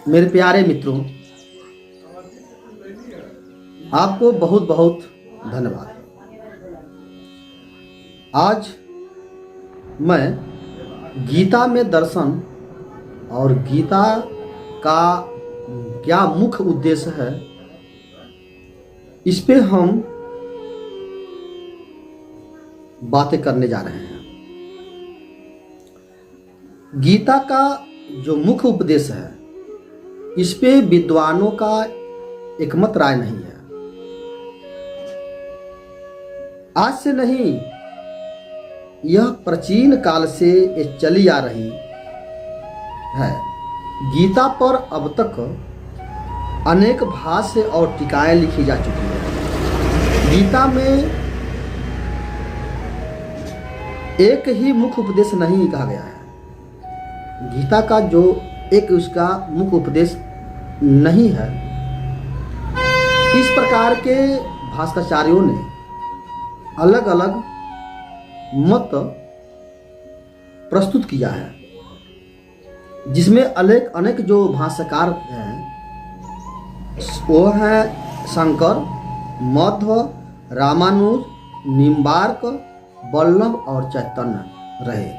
मेरे प्यारे मित्रों, आपको बहुत बहुत धन्यवाद। आज मैं गीता में दर्शन और गीता का क्या मुख्य उद्देश्य है, इस पे हम बातें करने जा रहे हैं। गीता का जो मुख्य उपदेश है, इस पे विद्वानों का एकमत राय नहीं है। आज से नहीं, यह प्राचीन काल से ये चली आ रही है। गीता पर अब तक अनेक भाष्य और टीकाएं लिखी जा चुकी है। गीता में एक ही मुख्य उपदेश नहीं कहा गया है। गीता का जो एक उसका मुख्य उपदेश नहीं है, इस प्रकार के भाष्याचार्यों ने अलग अलग मत प्रस्तुत किया है, जिसमें अनेक जो भाष्यकार हैं वो हैं शंकर, मध्व, रामानुज, निम्बार्क, वल्लभ और चैतन्य रहे।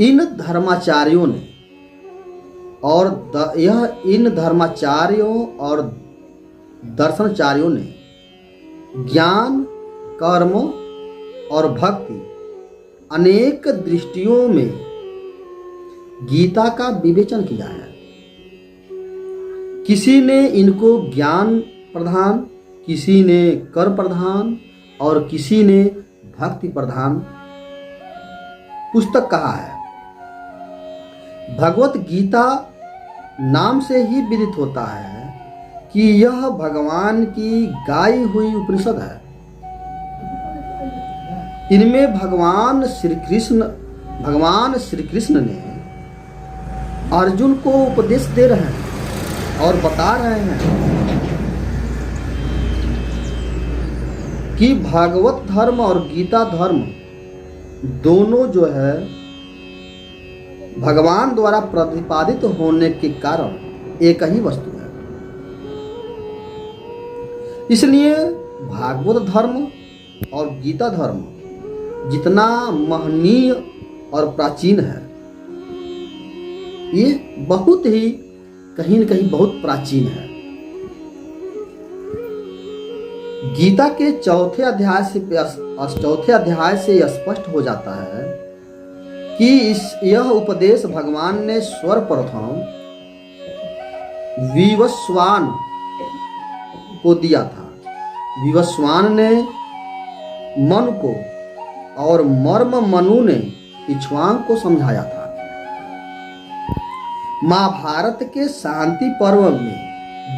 इन धर्माचार्यों ने इन धर्माचार्यों और दर्शनाचार्यों ने ज्ञान, कर्म और भक्ति अनेक दृष्टियों में गीता का विवेचन किया है। किसी ने इनको ज्ञान प्रधान, किसी ने कर्म प्रधान और किसी ने भक्ति प्रधान पुस्तक कहा है। भगवत गीता नाम से ही विदित होता है कि यह भगवान की गाई हुई उपनिषद है। इनमें भगवान श्री कृष्ण ने अर्जुन को उपदेश दे रहे हैं और बता रहे हैं कि भागवत धर्म और गीता धर्म दोनों जो है भगवान द्वारा प्रतिपादित होने के कारण एक ही वस्तु है। इसलिए भागवत धर्म और गीता धर्म जितना महनीय और प्राचीन है, ये बहुत ही कहीं न कहीं बहुत प्राचीन है। गीता के चौथे अध्याय से यह स्पष्ट हो जाता है कि यह उपदेश भगवान ने सर्वप्रथम विवस्वान को दिया था। विवस्वान ने मन को और मर्म मनु ने इक्ष्वाकु को समझाया था। महाभारत के शांति पर्व में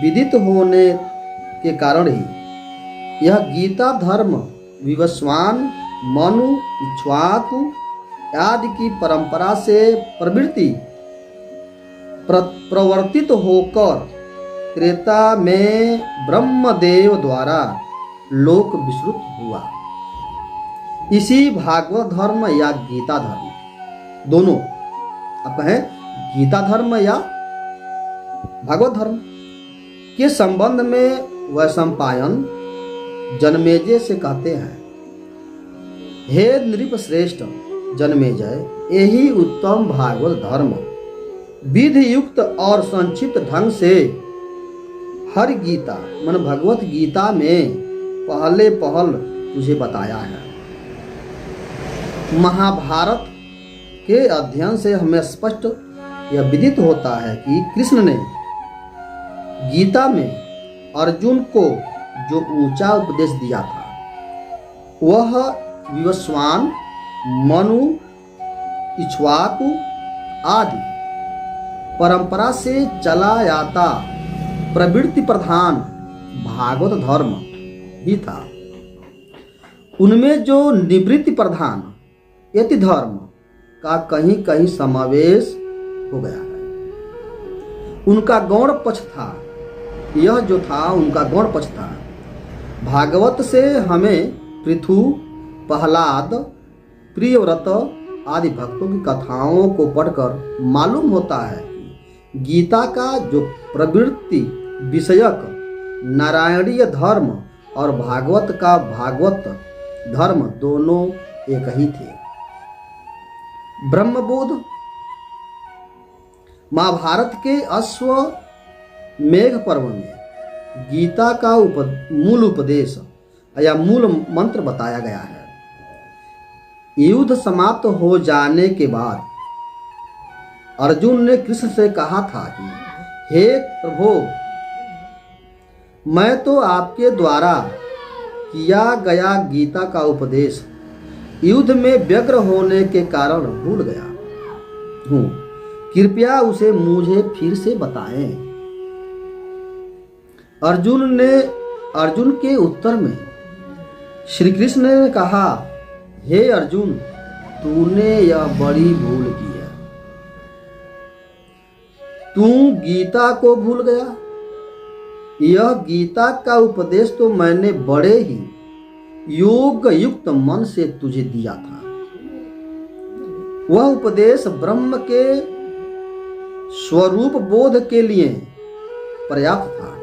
विदित होने के कारण ही यह गीता धर्म विवस्वान, मनु, इक्ष्वाकु आदि की परंपरा से प्रवर्तित होकर त्रेता में ब्रह्मदेव द्वारा लोक विस्तृत हुआ। इसी भागवत धर्म या गीता धर्म, दोनों अब है गीता धर्म या भागवत धर्म के संबंध में वैशंपायन जनमेजय से कहते हैं, हे नृप श्रेष्ठ जनमेजय, यही उत्तम भागवत धर्म विधि युक्त और संक्षिप्त ढंग से हर गीता मन भगवत गीता में पहले पहल तुझे बताया है। महाभारत के अध्ययन से हमें स्पष्ट यह विदित होता है कि कृष्ण ने गीता में अर्जुन को जो ऊंचा उपदेश दिया था, वह विवस्वान, मनु, इक्ष्वाकु आदि परंपरा से चला आता प्रवृत्ति प्रधान भागवत धर्म ही था। उनमें जो निवृत्ति प्रधान यति धर्म का कहीं कहीं समावेश हो गया है। उनका गौण पक्ष था, यह जो था उनका गौण पक्ष था। भागवत से हमें पृथु, प्रहलाद, प्रियव्रत आदि भक्तों की कथाओं को पढ़कर मालूम होता है गीता का जो प्रवृत्ति विषयक नारायणीय धर्म और भागवत का भागवत धर्म दोनों एक ही थे। ब्रह्मबोध महाभारत के अश्वमेध पर्व में गीता का मूल उपदेश या मूल मंत्र बताया गया है। युद्ध समाप्त हो जाने के बाद अर्जुन ने कृष्ण से कहा था कि हे प्रभु, मैं तो आपके द्वारा किया गया गीता का उपदेश युद्ध में व्यग्र होने के कारण भूल गया हूँ, कृपया उसे मुझे फिर से बताएं। अर्जुन के उत्तर में श्री कृष्ण ने कहा, हे अर्जुन, तूने यह बड़ी भूल की है। तू गीता को भूल गया। यह गीता का उपदेश तो मैंने बड़े ही योग युक्त मन से तुझे दिया था। वह उपदेश ब्रह्म के स्वरूप बोध के लिए पर्याप्त था।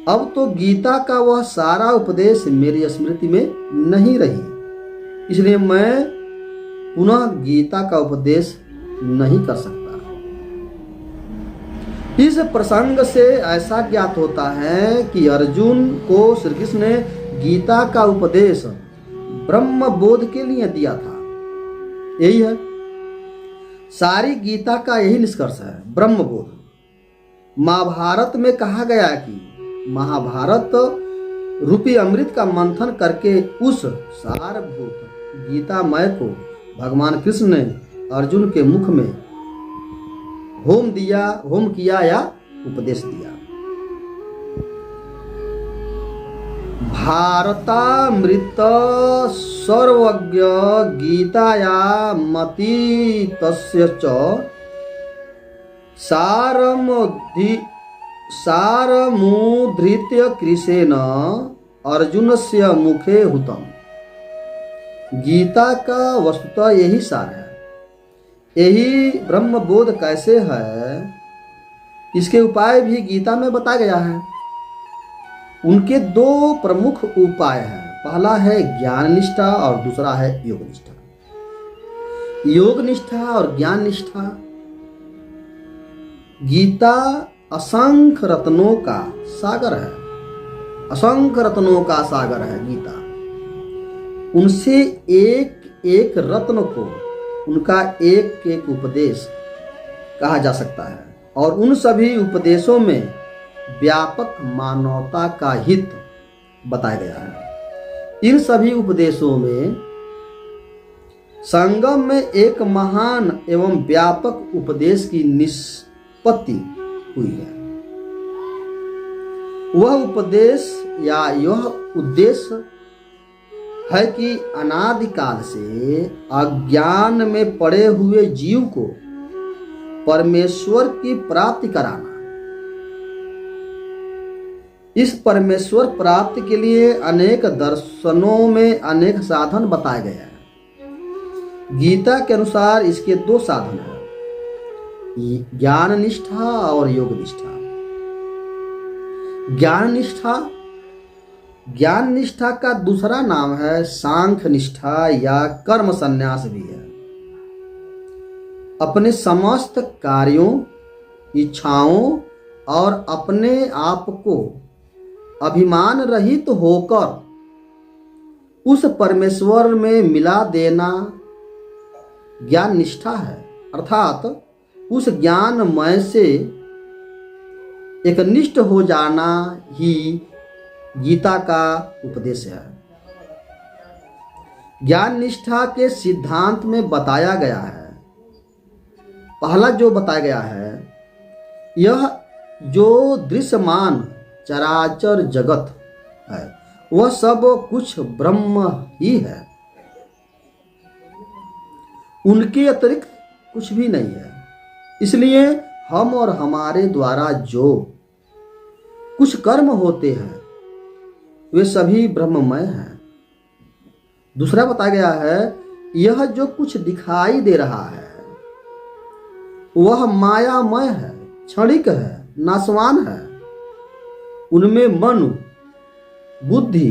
अब तो गीता का वह सारा उपदेश मेरी स्मृति में नहीं रही, इसलिए मैं पुनः गीता का उपदेश नहीं कर सकता। इस प्रसंग से ऐसा ज्ञात होता है कि अर्जुन को श्री कृष्ण ने गीता का उपदेश ब्रह्म बोध के लिए दिया था। यही है, सारी गीता का यही निष्कर्ष है, ब्रह्म बोध। महाभारत में कहा गया कि महाभारत रूपी अमृत का मंथन करके उस सारभूत गीतामय को भगवान कृष्ण ने अर्जुन के मुख में होम किया या उपदेश दिया। भारतामृत सर्वज्ञ गीताया मति तस्य च सारमुद्धृत्य कृशेन अर्जुनस्य मुखे हुतम। गीता का वस्तुतः यही सार है। यही ब्रह्म बोध कैसे है, इसके उपाय भी गीता में बताया गया है। उनके दो प्रमुख उपाय हैं, पहला है ज्ञान निष्ठा और दूसरा है योग निष्ठा। योग निष्ठा और ज्ञान निष्ठा। गीता असंख्य रत्नों का सागर है, असंख्य रत्नों का सागर है गीता। उनसे एक एक रत्न को उनका एक एक उपदेश कहा जा सकता है, और उन सभी उपदेशों में व्यापक मानवता का हित बताया गया है। इन सभी उपदेशों में संगम में एक महान एवं व्यापक उपदेश की निष्पत्ति हुई है। वह उपदेश या यह उद्देश्य है कि अनादिकाल से अज्ञान में पड़े हुए जीव को परमेश्वर की प्राप्ति कराना। इस परमेश्वर प्राप्ति के लिए अनेक दर्शनों में अनेक साधन बताए गए हैं। गीता के अनुसार इसके दो साधन हैं, ज्ञान निष्ठा और योग निष्ठा। ज्ञान निष्ठा का दूसरा नाम है सांख्य निष्ठा या कर्म संन्यास भी है। अपने समस्त कार्यों, इच्छाओं और अपने आप को अभिमान रहित होकर उस परमेश्वर में मिला देना ज्ञान निष्ठा है, अर्थात उस ज्ञानमय से एकनिष्ठ हो जाना ही गीता का उपदेश है। ज्ञान निष्ठा के सिद्धांत में बताया गया है, पहला जो बताया गया है, यह जो दृश्यमान चराचर जगत है वह सब कुछ ब्रह्म ही है, उनके अतिरिक्त कुछ भी नहीं है। इसलिए हम और हमारे द्वारा जो कुछ कर्म होते हैं वे सभी ब्रह्ममय हैं। दूसरा बताया गया है, यह जो कुछ दिखाई दे रहा है वह मायामय है, क्षणिक है, नाशवान है। उनमें मन, बुद्धि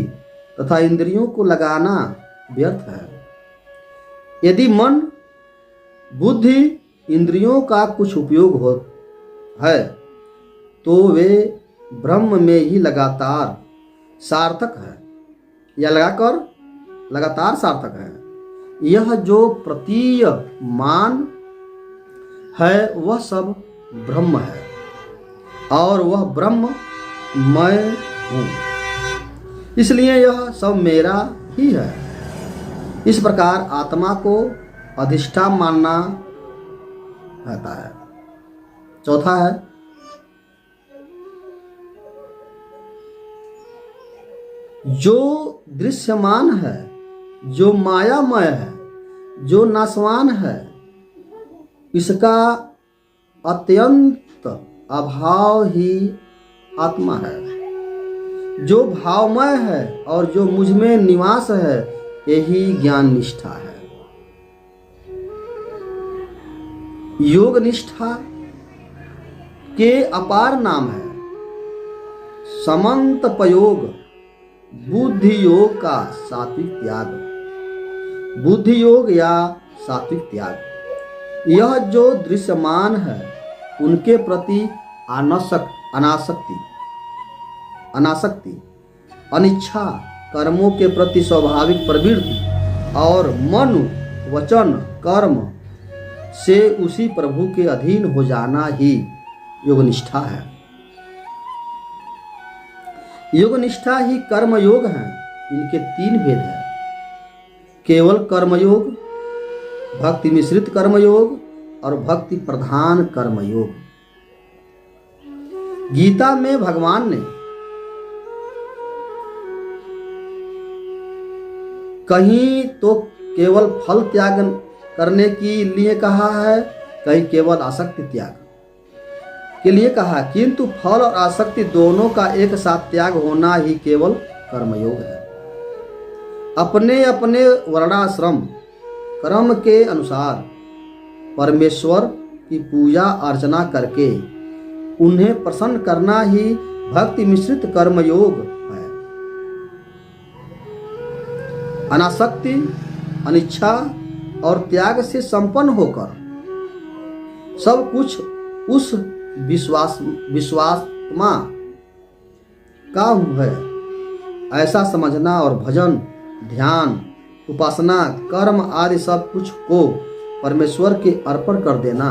तथा इंद्रियों को लगाना व्यर्थ है। यदि मन, बुद्धि, इंद्रियों का कुछ उपयोग हो है तो वे ब्रह्म में ही लगातार सार्थक है या लगातार सार्थक है। यह जो प्रतीयमान है वह सब ब्रह्म है और वह ब्रह्म मैं हूँ, इसलिए यह सब मेरा ही है। इस प्रकार आत्मा को अधिष्ठान मानना रहता है। चौथा है, जो दृश्यमान है, जो मायामय है, जो नाशवान है, इसका अत्यंत अभाव ही आत्मा है। जो भावमय है और जो मुझ में निवास है, यही ज्ञान निष्ठा है। योग निष्ठा के अपार नाम है समंत पयोग, बुद्धि योग का सात्विक त्याग। बुद्धि योग या सात्विक त्याग, यह जो दृश्यमान है उनके प्रति अनासक्ति, अनिच्छा, कर्मों के प्रति स्वाभाविक प्रवृत्ति और मन, वचन, कर्म से उसी प्रभु के अधीन हो जाना ही योग निष्ठा है। योग निष्ठा ही कर्म योग है। इनके 3 भेद हैं, केवल कर्मयोग, भक्ति मिश्रित कर्मयोग और भक्ति प्रधान कर्मयोग। गीता में भगवान ने कहीं तो केवल फल त्याग करने के लिए कहा है, कहीं केवल आसक्ति त्याग के लिए कहा, किंतु फल और आसक्ति दोनों का एक साथ त्याग होना ही केवल कर्मयोग है। अपने अपने वर्णाश्रम कर्म के अनुसार परमेश्वर की पूजा अर्चना करके उन्हें प्रसन्न करना ही भक्ति मिश्रित कर्मयोग है। अनासक्ति, अनिच्छा और त्याग से संपन्न होकर सब कुछ उस विश्वात्मा का है, ऐसा समझना और भजन, ध्यान, उपासना, कर्म आदि सब कुछ को परमेश्वर के अर्पण कर देना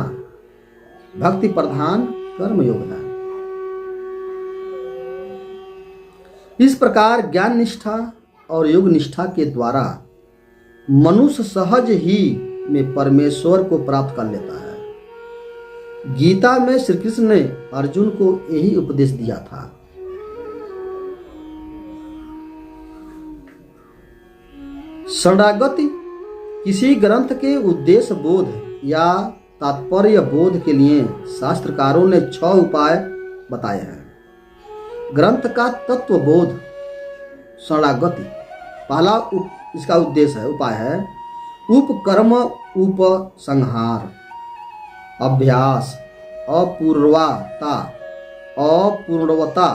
भक्ति प्रधान कर्मयोग है। इस प्रकार ज्ञान निष्ठा और योग निष्ठा के द्वारा मनुष्य सहज ही में परमेश्वर को प्राप्त कर लेता है। गीता में श्री कृष्ण ने अर्जुन को यही उपदेश दिया था। शरणागति किसी ग्रंथ के उद्देश्य बोध या तात्पर्य बोध के लिए शास्त्रकारों ने 6 उपाय बताए हैं। ग्रंथ का तत्व बोध शरणागति पहला इसका उद्देश्य है, उपाय है उपकर्म, उपसंहार, अभ्यास, अपूर्वता, अपूर्णवता,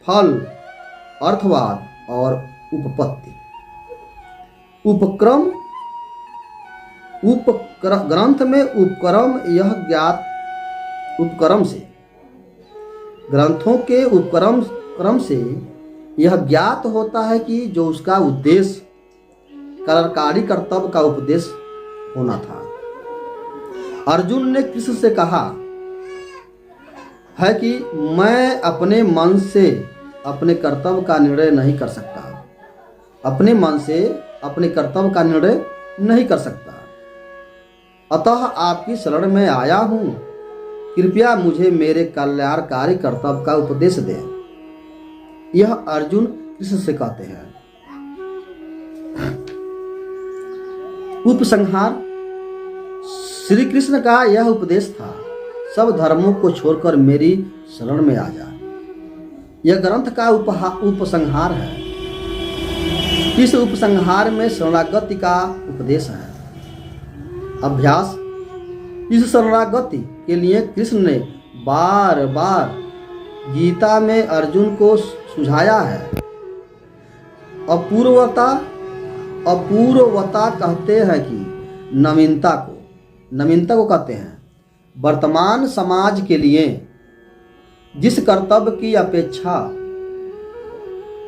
फल, अर्थवाद और उपपत्ति। उपक्रम, ग्रंथ में उपक्रम, यह ज्ञात उपक्रम से, ग्रंथों के उपक्रम क्रम से यह ज्ञात होता है कि जो उसका उद्देश्य कार्यकारी कर्तव्य का उपदेश होना था। अर्जुन ने कृष्ण से कहा है कि मैं अपने मन से अपने कर्तव्य का निर्णय नहीं कर सकता, अपने मन से अपने कर्तव्य का निर्णय नहीं कर सकता, अतः आपकी शरण में आया हूं, कृपया मुझे मेरे कल्याणकारी कर्तव्य का उपदेश दें। यह अर्जुन कृष्ण से कहते हैं। उपसंहार, श्री कृष्ण का यह उपदेश था, सब धर्मों को छोड़कर मेरी शरण में आ जा। यह ग्रंथ का उपसंहार है। इस उपसंहार में शरणागति का उपदेश है। अभ्यास, इस शरणागति के लिए कृष्ण ने बार बार गीता में अर्जुन को सुझाया है। अपूर्वता कहते हैं कि नवीनता को कहते हैं। वर्तमान समाज के लिए जिस कर्तव्य की अपेक्षा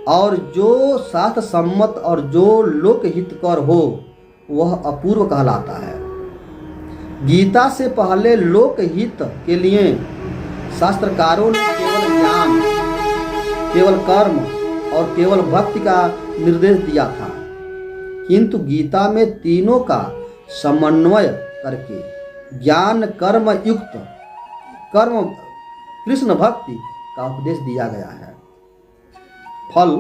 और जो शास्त्र सम्मत और जो लोकहितकर हो वह अपूर्व कहलाता है। गीता से पहले लोकहित के लिए शास्त्रकारों ने केवल ज्ञान, केवल कर्म और केवल भक्ति का निर्देश दिया था, किंतु गीता में तीनों का समन्वय करके ज्ञान कर्म युक्त कर्म कृष्ण भक्ति का उपदेश दिया गया है। फल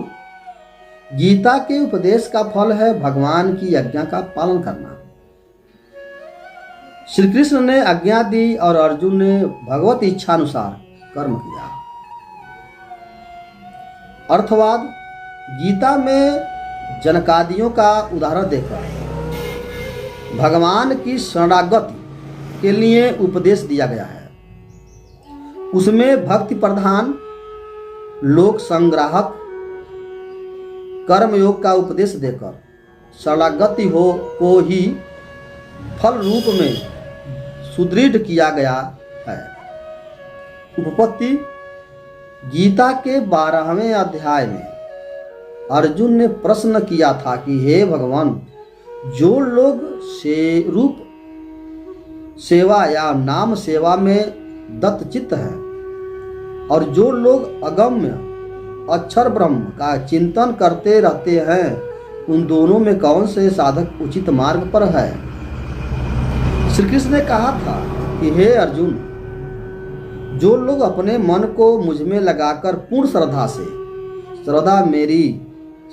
गीता के उपदेश का फल है भगवान की आज्ञा का पालन करना। श्री कृष्ण ने आज्ञा दी और अर्जुन ने भगवत इच्छा अनुसार कर्म किया। अर्थवाद गीता में जनकादियों का उदाहरण देकर भगवान की शरणागति के लिए उपदेश दिया गया है। उसमें भक्ति प्रधान लोक संग्राहक कर्मयोग का उपदेश देकर शरणागति को ही फल रूप में सुदृढ़ किया गया है। उपपत्ति गीता के 12वें अध्याय में अर्जुन ने प्रश्न किया था कि हे भगवान, जो लोग रूप सेवा या नाम सेवा में दत्तचित्त है और जो लोग अगम्य अक्षर ब्रह्म का चिंतन करते रहते हैं, उन दोनों में कौन से साधक उचित मार्ग पर है? श्री कृष्ण ने कहा था कि हे अर्जुन, जो लोग अपने मन को मुझ में लगाकर पूर्ण श्रद्धा मेरी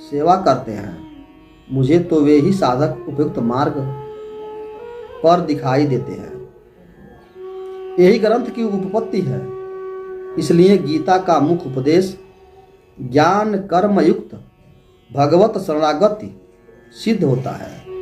सेवा करते हैं, मुझे तो वे ही साधक उपयुक्त मार्ग पर दिखाई देते हैं। यही ग्रंथ की उपपत्ति है। इसलिए गीता का मुख्य उपदेश ज्ञान कर्म युक्त भगवत शरणागति सिद्ध होता है।